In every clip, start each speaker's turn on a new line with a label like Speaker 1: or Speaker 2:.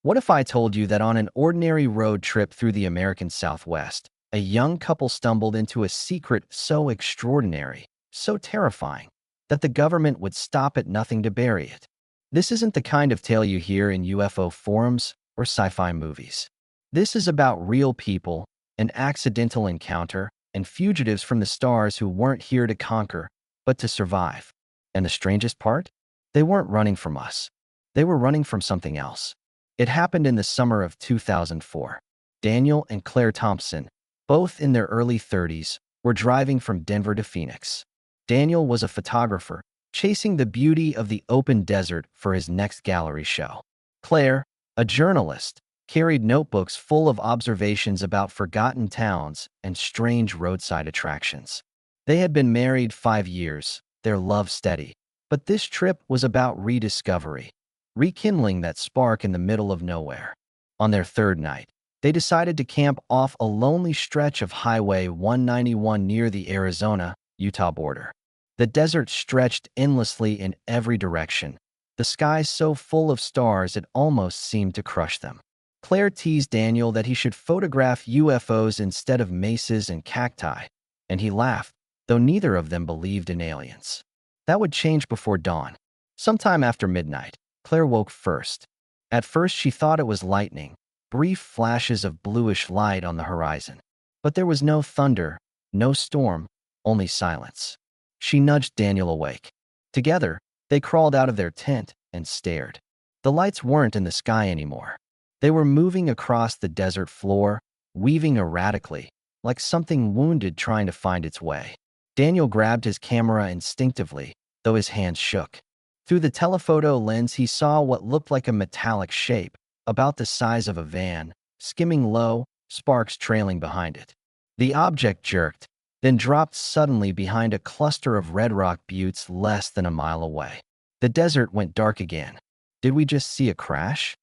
Speaker 1: What if I told you that on an ordinary road trip through the American Southwest, a young couple stumbled into a secret so extraordinary, so terrifying, that the government would stop at nothing to bury it? This isn't the kind of tale you hear in UFO forums or sci-fi movies. This is about real people, an accidental encounter, and fugitives from the stars who weren't here to conquer, but to survive. And the strangest part? They weren't running from us. They were running from something else. It happened in the summer of 2004. Daniel and Claire Thompson, both in their early 30s, were driving from Denver to Phoenix. Daniel was a photographer, chasing the beauty of the open desert for his next gallery show. Claire, a journalist, carried notebooks full of observations about forgotten towns and strange roadside attractions. They had been married 5 years, their love steady, but this trip was about rediscovery, rekindling that spark in the middle of nowhere. On their third night, they decided to camp off a lonely stretch of Highway 191 near the Arizona-Utah border. The desert stretched endlessly in every direction, the sky so full of stars it almost seemed to crush them. Claire teased Daniel that he should photograph UFOs instead of mesas and cacti, and he laughed, though neither of them believed in aliens. That would change before dawn. Sometime after midnight, Claire woke first. At first she thought it was lightning, brief flashes of bluish light on the horizon. But there was no thunder, no storm, only silence. She nudged Daniel awake. Together, they crawled out of their tent and stared. The lights weren't in the sky anymore. They were moving across the desert floor, weaving erratically, like something wounded trying to find its way. Daniel grabbed his camera instinctively, though his hands shook. Through the telephoto lens, he saw what looked like a metallic shape, about the size of a van, skimming low, sparks trailing behind it. The object jerked, then dropped suddenly behind a cluster of red rock buttes less than a mile away. The desert went dark again. Did we just see a crash?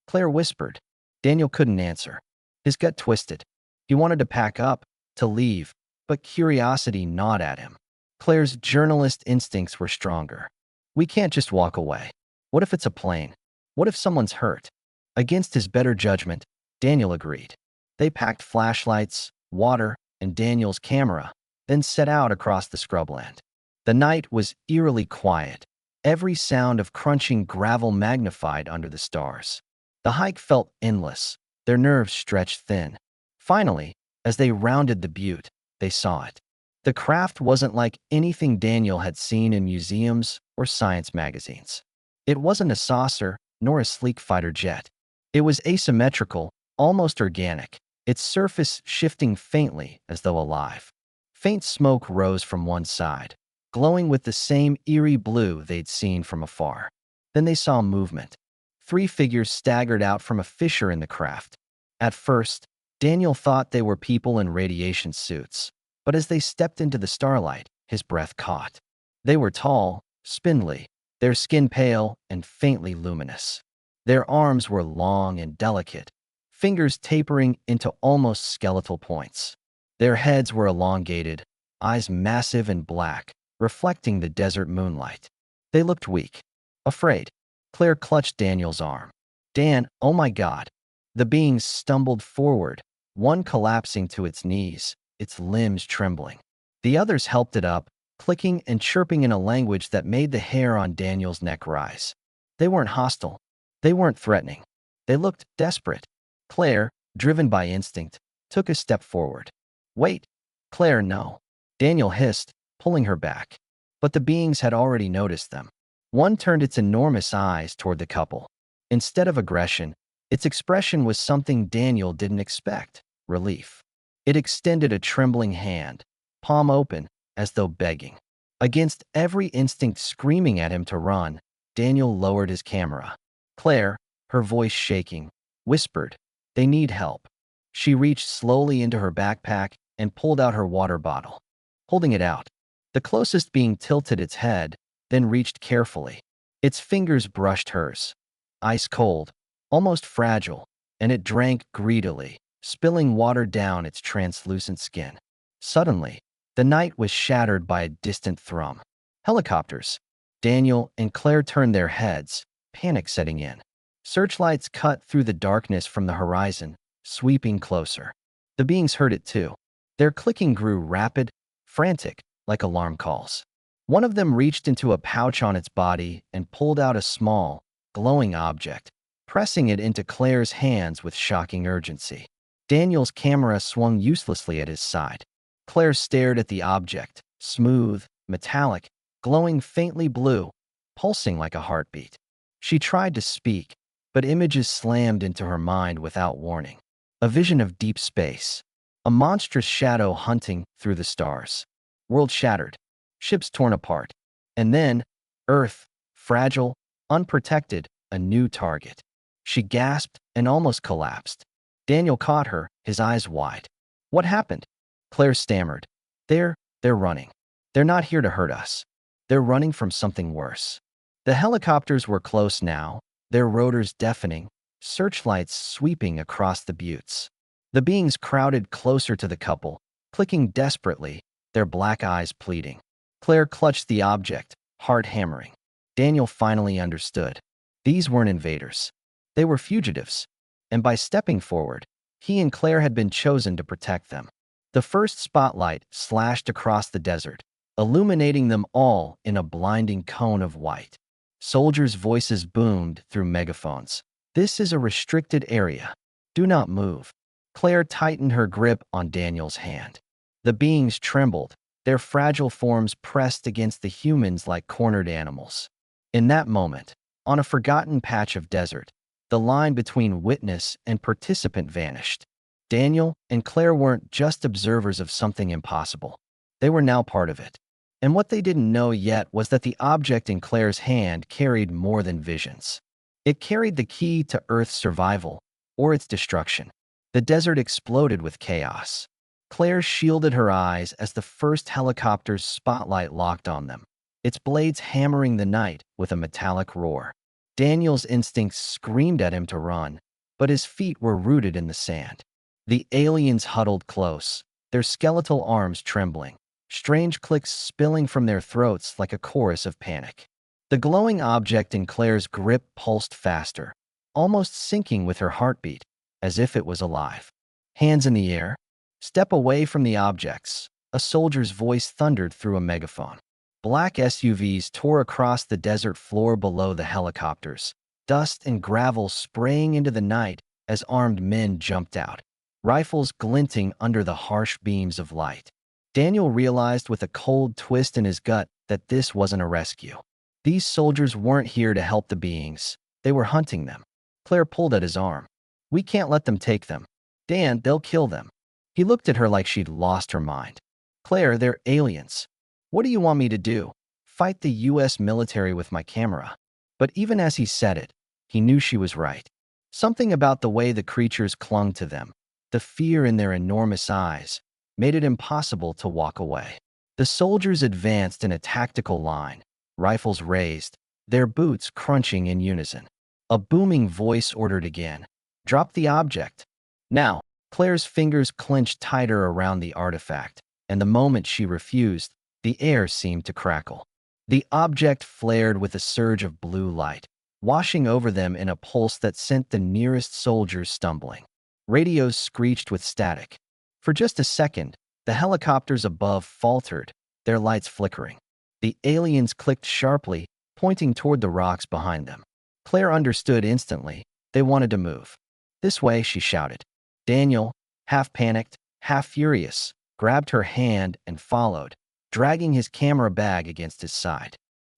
Speaker 1: Claire whispered. Daniel couldn't answer. His gut twisted. He wanted to pack up, to leave, but curiosity gnawed at him. Claire's journalist instincts were stronger. We can't just walk away. What if it's a plane? What if someone's hurt? Against his better judgment, Daniel agreed. They packed flashlights, water, and Daniel's camera, then set out across the scrubland. The night was eerily quiet, every sound of crunching gravel magnified under the stars. The hike felt endless, their nerves stretched thin. Finally, as they rounded the butte, they saw it. The craft wasn't like anything Daniel had seen in museums or science magazines. It wasn't a saucer, nor a sleek fighter jet. It was asymmetrical, almost organic, its surface shifting faintly as though alive. Faint smoke rose from one side, glowing with the same eerie blue they'd seen from afar. Then they saw movement. 3 figures staggered out from a fissure in the craft. At first, Daniel thought they were people in radiation suits, but as they stepped into the starlight, his breath caught. They were tall, spindly, their skin pale and faintly luminous. Their arms were long and delicate, fingers tapering into almost skeletal points. Their heads were elongated, eyes massive and black, reflecting the desert moonlight. They looked weak, afraid. Claire clutched Daniel's arm. Dan, oh my God. The beings stumbled forward, one collapsing to its knees, its limbs trembling. The others helped it up, clicking and chirping in a language that made the hair on Daniel's neck rise. They weren't hostile. They weren't threatening. They looked desperate. Claire, driven by instinct, took a step forward. Wait. Claire, no. Daniel hissed, pulling her back. But the beings had already noticed them. One turned its enormous eyes toward the couple. Instead of aggression, its expression was something Daniel didn't expect: relief. It extended a trembling hand, palm open, as though begging. Against every instinct screaming at him to run, Daniel lowered his camera. Claire, her voice shaking, whispered, "They need help." She reached slowly into her backpack and pulled out her water bottle. Holding it out, the closest being tilted its head, then reached carefully. Its fingers brushed hers. Ice cold, almost fragile, and it drank greedily, spilling water down its translucent skin. Suddenly, the night was shattered by a distant thrum. Helicopters. Daniel and Claire turned their heads, panic setting in. Searchlights cut through the darkness from the horizon, sweeping closer. The beings heard it too. Their clicking grew rapid, frantic, like alarm calls. One of them reached into a pouch on its body and pulled out a small, glowing object, pressing it into Claire's hands with shocking urgency. Daniel's camera swung uselessly at his side. Claire stared at the object, smooth, metallic, glowing faintly blue, pulsing like a heartbeat. She tried to speak, but images slammed into her mind without warning. A vision of deep space, a monstrous shadow hunting through the stars. World shattered, ships torn apart, and then, Earth, fragile, unprotected, a new target. She gasped and almost collapsed. Daniel caught her, his eyes wide. What happened? Claire stammered. They're running. They're not here to hurt us. They're running from something worse. The helicopters were close now, their rotors deafening, searchlights sweeping across the buttes. The beings crowded closer to the couple, clicking desperately, their black eyes pleading. Claire clutched the object, heart hammering. Daniel finally understood. These weren't invaders. They were fugitives. And by stepping forward, he and Claire had been chosen to protect them. The first spotlight slashed across the desert, illuminating them all in a blinding cone of white. Soldiers' voices boomed through megaphones. This is a restricted area. Do not move. Claire tightened her grip on Daniel's hand. The beings trembled, their fragile forms pressed against the humans like cornered animals. In that moment, on a forgotten patch of desert, the line between witness and participant vanished. Daniel and Claire weren't just observers of something impossible. They were now part of it. And what they didn't know yet was that the object in Claire's hand carried more than visions. It carried the key to Earth's survival, or its destruction. The desert exploded with chaos. Claire shielded her eyes as the first helicopter's spotlight locked on them, its blades hammering the night with a metallic roar. Daniel's instincts screamed at him to run, but his feet were rooted in the sand. The aliens huddled close, their skeletal arms trembling, strange clicks spilling from their throats like a chorus of panic. The glowing object in Claire's grip pulsed faster, almost syncing with her heartbeat, as if it was alive. Hands in the air. Step away from the objects, a soldier's voice thundered through a megaphone. Black SUVs tore across the desert floor below the helicopters, dust and gravel spraying into the night as armed men jumped out, rifles glinting under the harsh beams of light. Daniel realized with a cold twist in his gut that this wasn't a rescue. These soldiers weren't here to help the beings. They were hunting them. Claire pulled at his arm. We can't let them take them. Dan, they'll kill them. He looked at her like she'd lost her mind. Claire, they're aliens. What do you want me to do? Fight the US military with my camera? But even as he said it, he knew she was right. Something about the way the creatures clung to them, the fear in their enormous eyes, made it impossible to walk away. The soldiers advanced in a tactical line, rifles raised, their boots crunching in unison. A booming voice ordered again, "Drop the object." Now, Claire's fingers clenched tighter around the artifact, and the moment she refused, the air seemed to crackle. The object flared with a surge of blue light, washing over them in a pulse that sent the nearest soldiers stumbling. Radios screeched with static. For just a second, the helicopters above faltered, their lights flickering. The aliens clicked sharply, pointing toward the rocks behind them. Claire understood instantly. They wanted to move. "This way," she shouted. Daniel, half panicked, half furious, grabbed her hand and followed, dragging his camera bag against his side.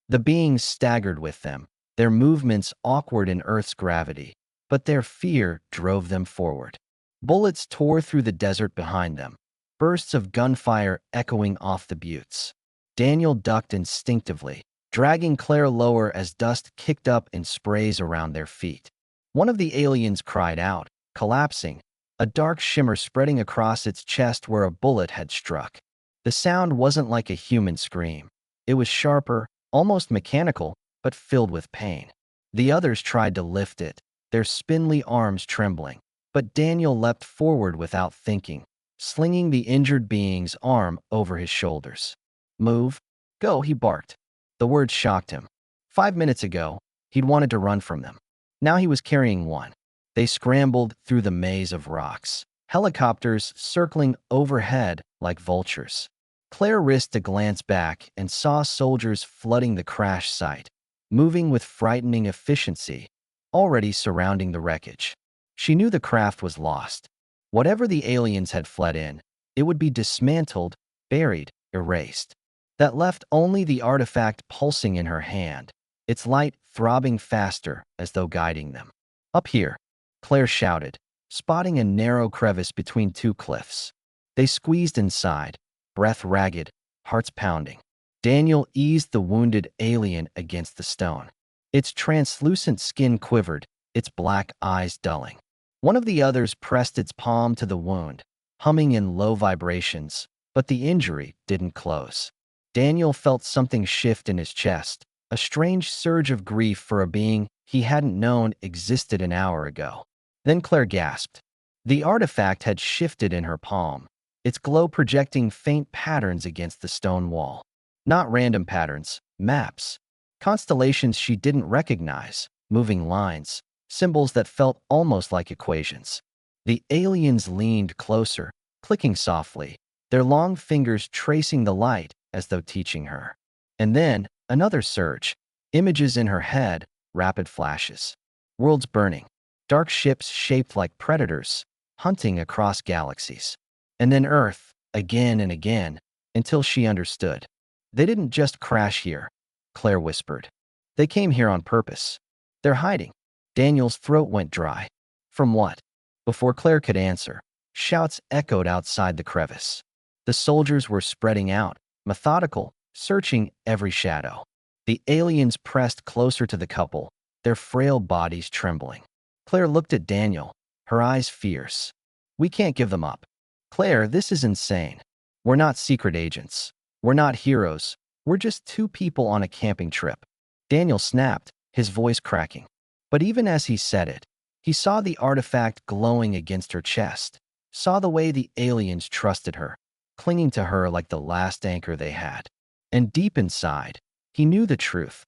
Speaker 1: The beings staggered with them, their movements awkward in Earth's gravity, but their fear drove them forward. Bullets tore through the desert behind them, bursts of gunfire echoing off the buttes. Daniel ducked instinctively, dragging Claire lower as dust kicked up in sprays around their feet. One of the aliens cried out, collapsing, a dark shimmer spreading across its chest where a bullet had struck. The sound wasn't like a human scream. It was sharper, almost mechanical, but filled with pain. The others tried to lift it, their spindly arms trembling, but Daniel leapt forward without thinking, slinging the injured being's arm over his shoulders. "Move. Go," he barked. The word shocked him. 5 minutes ago, he'd wanted to run from them. Now he was carrying one. They scrambled through the maze of rocks, helicopters circling overhead like vultures. Claire risked a glance back and saw soldiers flooding the crash site, moving with frightening efficiency, already surrounding the wreckage. She knew the craft was lost. Whatever the aliens had fled in, it would be dismantled, buried, erased. That left only the artifact pulsing in her hand, its light throbbing faster as though guiding them. Up here, Claire shouted, spotting a narrow crevice between two cliffs. They squeezed inside, breath ragged, hearts pounding. Daniel eased the wounded alien against the stone. Its translucent skin quivered, its black eyes dulling. One of the others pressed its palm to the wound, humming in low vibrations, but the injury didn't close. Daniel felt something shift in his chest, a strange surge of grief for a being he hadn't known existed an hour ago. Then Claire gasped. The artifact had shifted in her palm, its glow projecting faint patterns against the stone wall. Not random patterns, maps. Constellations she didn't recognize, moving lines, symbols that felt almost like equations. The aliens leaned closer, clicking softly, their long fingers tracing the light as though teaching her. And then, another surge. Images in her head, rapid flashes. Worlds burning. Dark ships shaped like predators, hunting across galaxies. And then Earth, again and again, until she understood. They didn't just crash here, Claire whispered. They came here on purpose. They're hiding. Daniel's throat went dry. From what? Before Claire could answer, shouts echoed outside the crevice. The soldiers were spreading out, methodical, searching every shadow. The aliens pressed closer to the couple, their frail bodies trembling. Claire looked at Daniel, her eyes fierce. We can't give them up. Claire, this is insane. We're not secret agents. We're not heroes. We're just two people on a camping trip. Daniel snapped, his voice cracking. But even as he said it, he saw the artifact glowing against her chest, saw the way the aliens trusted her, clinging to her like the last anchor they had. And deep inside, he knew the truth.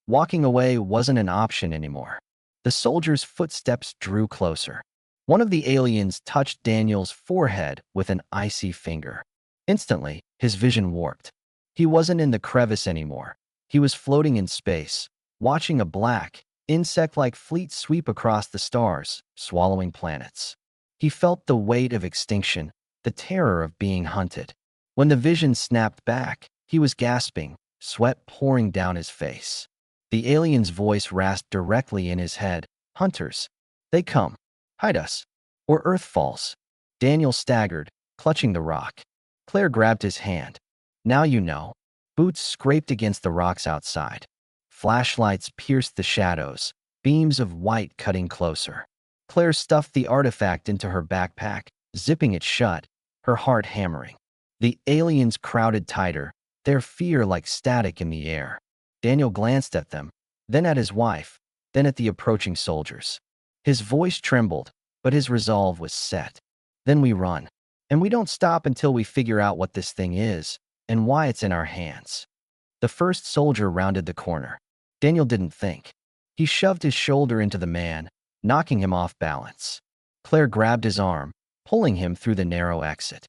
Speaker 1: Walking away wasn't an option anymore. The soldier's footsteps drew closer. One of the aliens touched Daniel's forehead with an icy finger. Instantly, his vision warped. He wasn't in the crevice anymore. He was floating in space, watching a black, insect-like fleet sweep across the stars, swallowing planets. He felt the weight of extinction, the terror of being hunted. When the vision snapped back, he was gasping, sweat pouring down his face. The alien's voice rasped directly in his head. Hunters. They come. Hide us. Or Earth falls. Daniel staggered, clutching the rock. Claire grabbed his hand. Now you know. Boots scraped against the rocks outside. Flashlights pierced the shadows, beams of white cutting closer. Claire stuffed the artifact into her backpack, zipping it shut, her heart hammering. The aliens crowded tighter, their fear like static in the air. Daniel glanced at them, then at his wife, then at the approaching soldiers. His voice trembled, but his resolve was set. Then we run. And we don't stop until we figure out what this thing is and why it's in our hands. The first soldier rounded the corner. Daniel didn't think. He shoved his shoulder into the man, knocking him off balance. Claire grabbed his arm, pulling him through the narrow exit.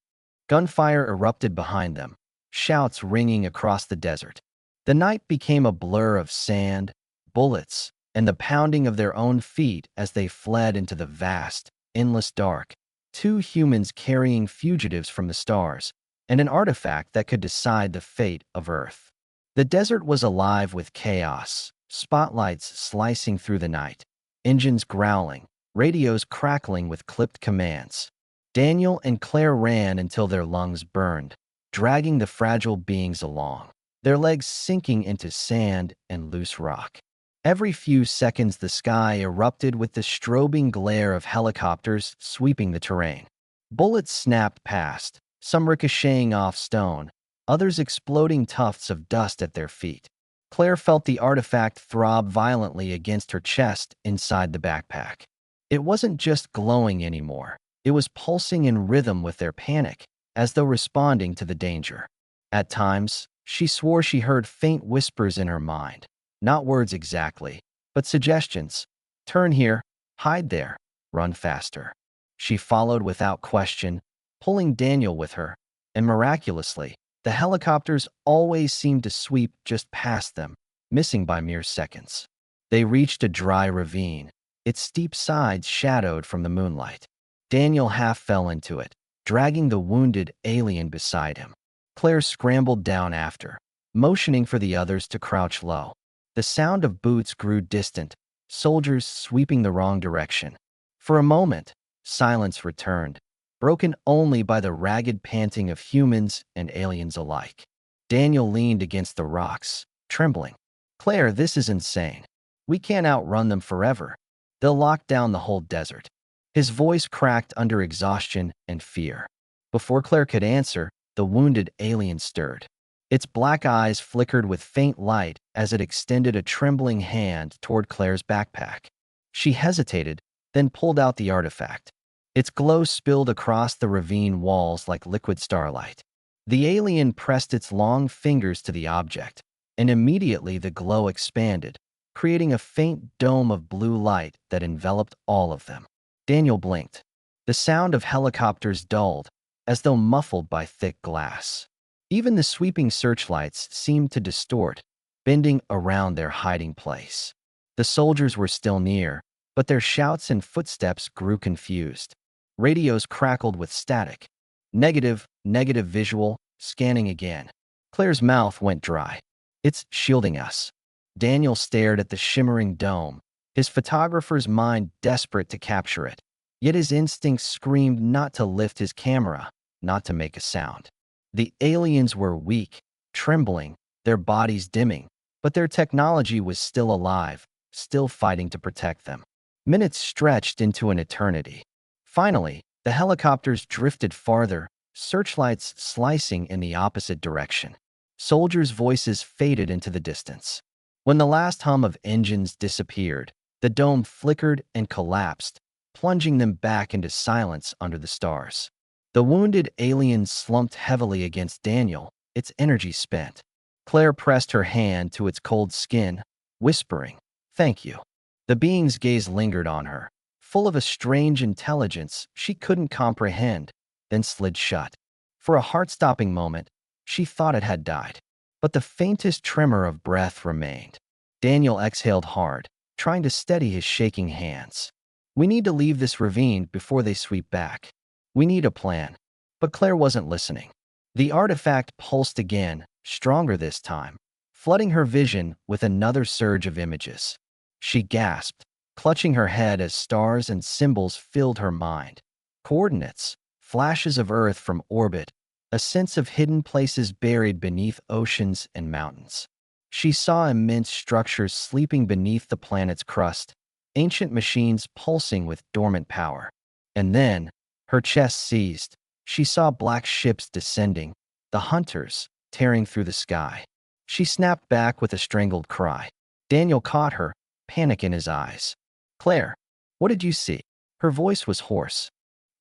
Speaker 1: Gunfire erupted behind them, shouts ringing across the desert. The night became a blur of sand, bullets, and the pounding of their own feet as they fled into the vast, endless dark. Two humans carrying fugitives from the stars, and an artifact that could decide the fate of Earth. The desert was alive with chaos, spotlights slicing through the night, engines growling, radios crackling with clipped commands. Daniel and Claire ran until their lungs burned, dragging the fragile beings along, their legs sinking into sand and loose rock. Every few seconds the sky erupted with the strobing glare of helicopters sweeping the terrain. Bullets snapped past, some ricocheting off stone, others exploding tufts of dust at their feet. Claire felt the artifact throb violently against her chest inside the backpack. It wasn't just glowing anymore. It was pulsing in rhythm with their panic, as though responding to the danger. At times, she swore she heard faint whispers in her mind. Not words exactly, but suggestions. Turn here, hide there, run faster. She followed without question, pulling Daniel with her, and miraculously, the helicopters always seemed to sweep just past them, missing by mere seconds. They reached a dry ravine, its steep sides shadowed from the moonlight. Daniel half fell into it, dragging the wounded alien beside him. Claire scrambled down after, motioning for the others to crouch low. The sound of boots grew distant, soldiers sweeping the wrong direction. For a moment, silence returned, broken only by the ragged panting of humans and aliens alike. Daniel leaned against the rocks, trembling. Claire, this is insane. We can't outrun them forever. They'll lock down the whole desert. His voice cracked under exhaustion and fear. Before Claire could answer, the wounded alien stirred. Its black eyes flickered with faint light as it extended a trembling hand toward Claire's backpack. She hesitated, then pulled out the artifact. Its glow spilled across the ravine walls like liquid starlight. The alien pressed its long fingers to the object, and immediately the glow expanded, creating a faint dome of blue light that enveloped all of them. Daniel blinked. The sound of helicopters dulled, as though muffled by thick glass. Even the sweeping searchlights seemed to distort, bending around their hiding place. The soldiers were still near, but their shouts and footsteps grew confused. Radios crackled with static. Negative visual, scanning again. Claire's mouth went dry. It's shielding us. Daniel stared at the shimmering dome, his photographer's mind desperate to capture it. Yet his instincts screamed not to lift his camera, not to make a sound. The aliens were weak, trembling, their bodies dimming, but their technology was still alive, still fighting to protect them. Minutes stretched into an eternity. Finally, the helicopters drifted farther, searchlights slicing in the opposite direction. Soldiers' voices faded into the distance. When the last hum of engines disappeared, the dome flickered and collapsed, plunging them back into silence under the stars. The wounded alien slumped heavily against Daniel, its energy spent. Claire pressed her hand to its cold skin, whispering, "Thank you." The being's gaze lingered on her, full of a strange intelligence she couldn't comprehend, then slid shut. For a heart-stopping moment, she thought it had died. But the faintest tremor of breath remained. Daniel exhaled hard, trying to steady his shaking hands. "We need to leave this ravine before they sweep back. We need a plan." But Claire wasn't listening. The artifact pulsed again, stronger this time, flooding her vision with another surge of images. She gasped, clutching her head as stars and symbols filled her mind. Coordinates, flashes of Earth from orbit, a sense of hidden places buried beneath oceans and mountains. She saw immense structures sleeping beneath the planet's crust, ancient machines pulsing with dormant power. And then, her chest seized. She saw black ships descending, the hunters tearing through the sky. She snapped back with a strangled cry. Daniel caught her, panic in his eyes. "Claire, what did you see?" Her voice was hoarse.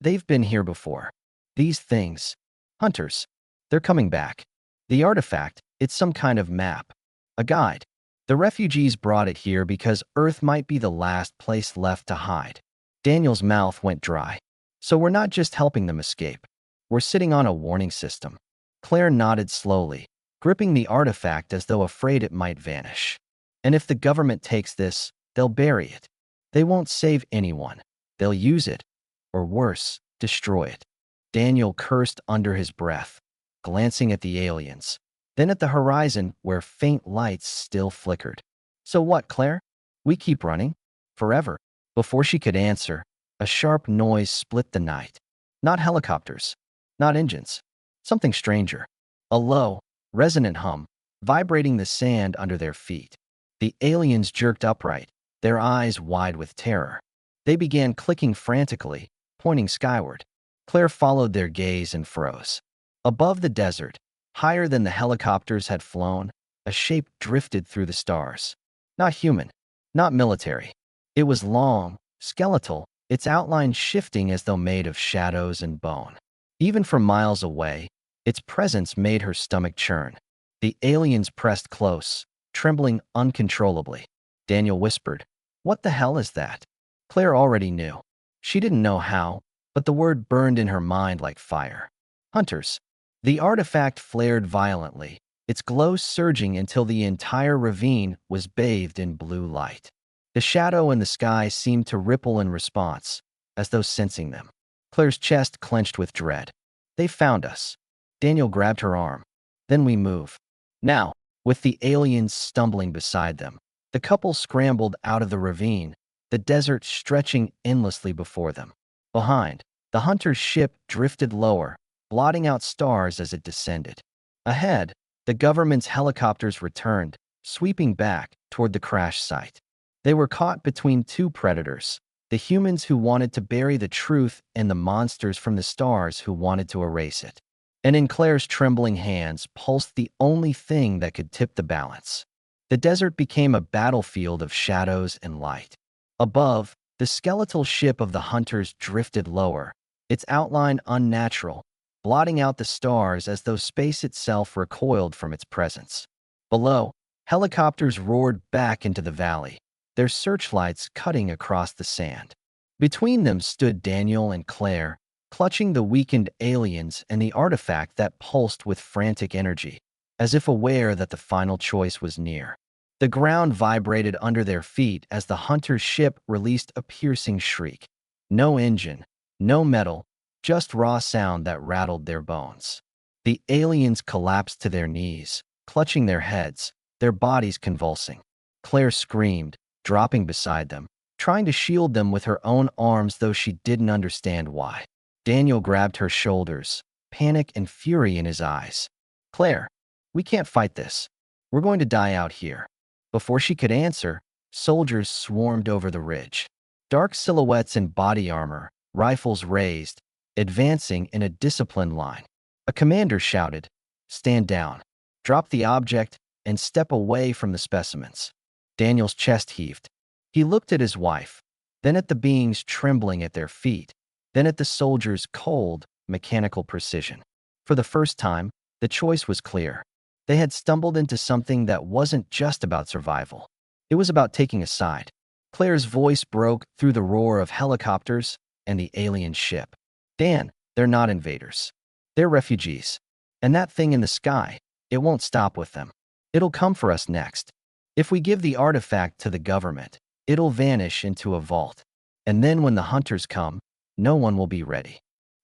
Speaker 1: "They've been here before. These things. Hunters. They're coming back. The artifact, it's some kind of map. A guide. The refugees brought it here because Earth might be the last place left to hide." Daniel's mouth went dry. "So we're not just helping them escape. We're sitting on a warning system." Claire nodded slowly, gripping the artifact as though afraid it might vanish. "And if the government takes this, they'll bury it. They won't save anyone. They'll use it, or worse, destroy it." Daniel cursed under his breath, glancing at the aliens, then at the horizon where faint lights still flickered. "So what, Claire? We keep running? Forever?" Before she could answer, a sharp noise split the night. Not helicopters, not engines. Something stranger. A low, resonant hum, vibrating the sand under their feet. The aliens jerked upright, their eyes wide with terror. They began clicking frantically, pointing skyward. Claire followed their gaze and froze. Above the desert, higher than the helicopters had flown, a shape drifted through the stars. Not human, not military. It was long, skeletal, its outline shifting as though made of shadows and bone. Even from miles away, its presence made her stomach churn. The aliens pressed close, trembling uncontrollably. Daniel whispered, What the hell is that? Claire already knew. She didn't know how, but the word burned in her mind like fire. Hunters. The artifact flared violently, its glow surging until the entire ravine was bathed in blue light. The shadow in the sky seemed to ripple in response, as though sensing them. Claire's chest clenched with dread. They found us. Daniel grabbed her arm. Then we move. Now, with the aliens stumbling beside them, the couple scrambled out of the ravine, the desert stretching endlessly before them. Behind, the hunter's ship drifted lower, blotting out stars as it descended. Ahead, the government's helicopters returned, sweeping back toward the crash site. They were caught between two predators, the humans who wanted to bury the truth and the monsters from the stars who wanted to erase it. And in Claire's trembling hands pulsed the only thing that could tip the balance. The desert became a battlefield of shadows and light. Above, the skeletal ship of the hunters drifted lower, its outline unnatural, blotting out the stars as though space itself recoiled from its presence. Below, helicopters roared back into the valley, their searchlights cutting across the sand. Between them stood Daniel and Claire, clutching the weakened aliens and the artifact that pulsed with frantic energy, as if aware that the final choice was near. The ground vibrated under their feet as the hunter's ship released a piercing shriek. No engine, no metal, just raw sound that rattled their bones. The aliens collapsed to their knees, clutching their heads, their bodies convulsing. Claire screamed, dropping beside them, trying to shield them with her own arms though she didn't understand why. Daniel grabbed her shoulders, panic and fury in his eyes. "Claire, we can't fight this. We're going to die out here." Before she could answer, soldiers swarmed over the ridge. Dark silhouettes in body armor, rifles raised, advancing in a disciplined line. A commander shouted, "Stand down, drop the object, and step away from the specimens." Daniel's chest heaved. He looked at his wife, then at the beings trembling at their feet, then at the soldiers' cold, mechanical precision. For the first time, the choice was clear. They had stumbled into something that wasn't just about survival. It was about taking a side. Claire's voice broke through the roar of helicopters and the alien ship. "Dan, they're not invaders. They're refugees. And that thing in the sky, it won't stop with them. It'll come for us next. If we give the artifact to the government, it'll vanish into a vault. And then when the hunters come, no one will be ready."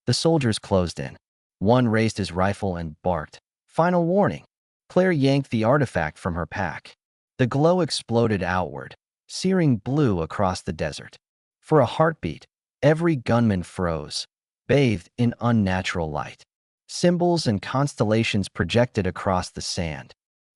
Speaker 1: The soldiers closed in. One raised his rifle and barked, "Final warning." Claire yanked the artifact from her pack. The glow exploded outward, searing blue across the desert. For a heartbeat, every gunman froze, bathed in unnatural light. Symbols and constellations projected across the sand,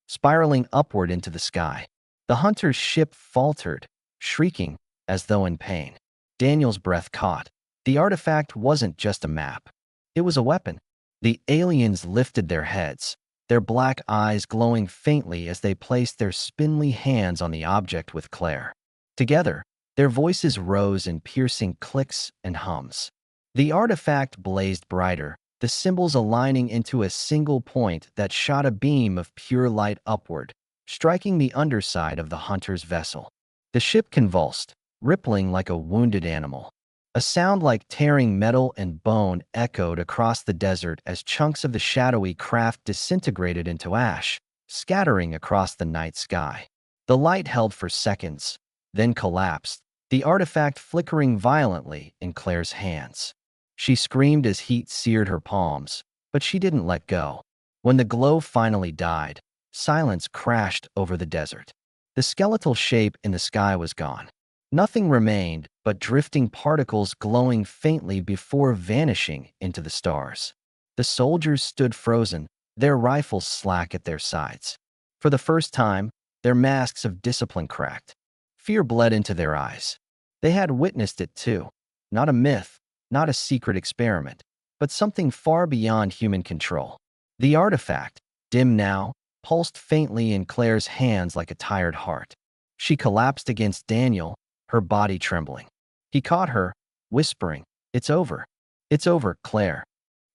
Speaker 1: spiraling upward into the sky. The hunter's ship faltered, shrieking as though in pain. Daniel's breath caught. The artifact wasn't just a map. It was a weapon. The aliens lifted their heads, their black eyes glowing faintly as they placed their spindly hands on the object with Claire. Together, their voices rose in piercing clicks and hums. The artifact blazed brighter, the symbols aligning into a single point that shot a beam of pure light upward, striking the underside of the hunter's vessel. The ship convulsed, rippling like a wounded animal. A sound like tearing metal and bone echoed across the desert as chunks of the shadowy craft disintegrated into ash, scattering across the night sky. The light held for seconds, then collapsed, the artifact flickering violently in Claire's hands. She screamed as heat seared her palms, but she didn't let go. When the glow finally died, silence crashed over the desert. The skeletal shape in the sky was gone. Nothing remained but drifting particles glowing faintly before vanishing into the stars. The soldiers stood frozen, their rifles slack at their sides. For the first time, their masks of discipline cracked. Fear bled into their eyes. They had witnessed it too. Not a myth, not a secret experiment, but something far beyond human control. The artifact, dim now, pulsed faintly in Claire's hands like a tired heart. She collapsed against Daniel, her body trembling. He caught her, whispering, "It's over. It's over, Claire."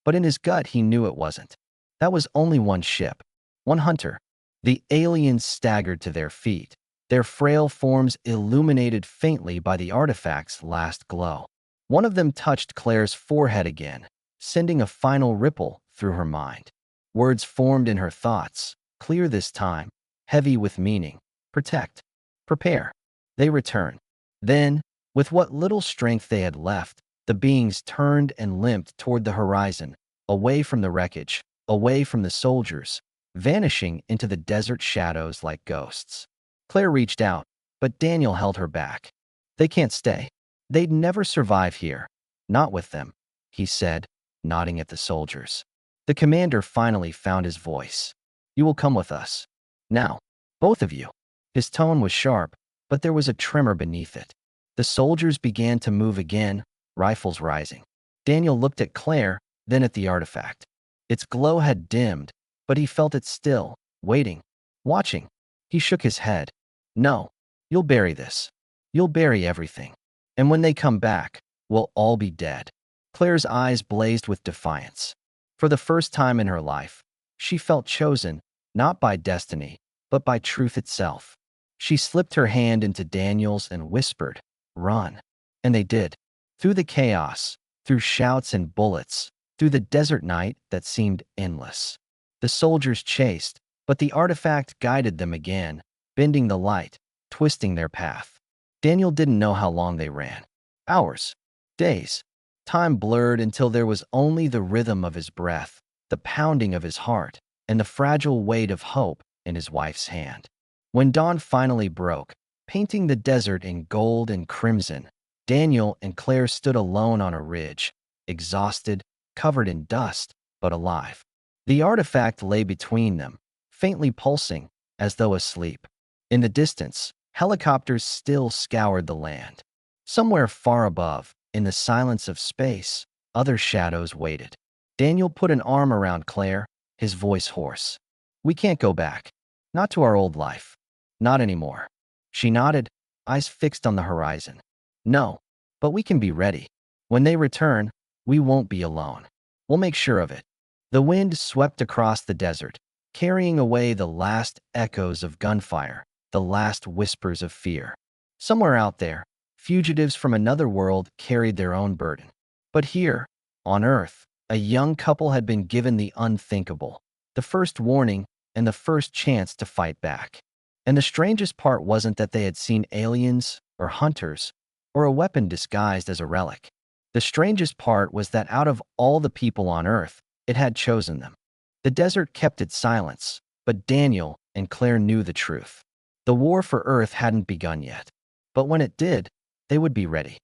Speaker 1: But in his gut he knew it wasn't. That was only one ship, one hunter. The aliens staggered to their feet, their frail forms illuminated faintly by the artifact's last glow. One of them touched Claire's forehead again, sending a final ripple through her mind. Words formed in her thoughts, clear this time, heavy with meaning. Protect. Prepare. They returned. Then, with what little strength they had left, the beings turned and limped toward the horizon, away from the wreckage, away from the soldiers, vanishing into the desert shadows like ghosts. Claire reached out, but Daniel held her back. They can't stay. They'd never survive here. Not with them, he said, nodding at the soldiers. The commander finally found his voice. You will come with us. Now, both of you. His tone was sharp, but there was a tremor beneath it. The soldiers began to move again, rifles rising. Daniel looked at Claire, then at the artifact. Its glow had dimmed, but he felt it still, waiting, watching. He shook his head. No, you'll bury this. You'll bury everything. And when they come back, we'll all be dead. Claire's eyes blazed with defiance. For the first time in her life, she felt chosen, not by destiny, but by truth itself. She slipped her hand into Daniel's and whispered, "Run." And they did. Through the chaos, through shouts and bullets, through the desert night that seemed endless. The soldiers chased, but the artifact guided them again, bending the light, twisting their path. Daniel didn't know how long they ran. Hours. Days. Time blurred until there was only the rhythm of his breath, the pounding of his heart, and the fragile weight of hope in his wife's hand. When dawn finally broke, painting the desert in gold and crimson, Daniel and Claire stood alone on a ridge, exhausted, covered in dust, but alive. The artifact lay between them, faintly pulsing, as though asleep. In the distance, helicopters still scoured the land. Somewhere far above, in the silence of space, other shadows waited. Daniel put an arm around Claire, his voice hoarse. We can't go back. Not to our old life. Not anymore. She nodded, eyes fixed on the horizon. No, but we can be ready. When they return, we won't be alone. We'll make sure of it. The wind swept across the desert, carrying away the last echoes of gunfire, the last whispers of fear. Somewhere out there, fugitives from another world carried their own burden. But here, on Earth, a young couple had been given the unthinkable, the first warning and the first chance to fight back. And the strangest part wasn't that they had seen aliens or hunters or a weapon disguised as a relic. The strangest part was that out of all the people on Earth, it had chosen them. The desert kept its silence, but Daniel and Claire knew the truth. The war for Earth hadn't begun yet. But when it did, they would be ready.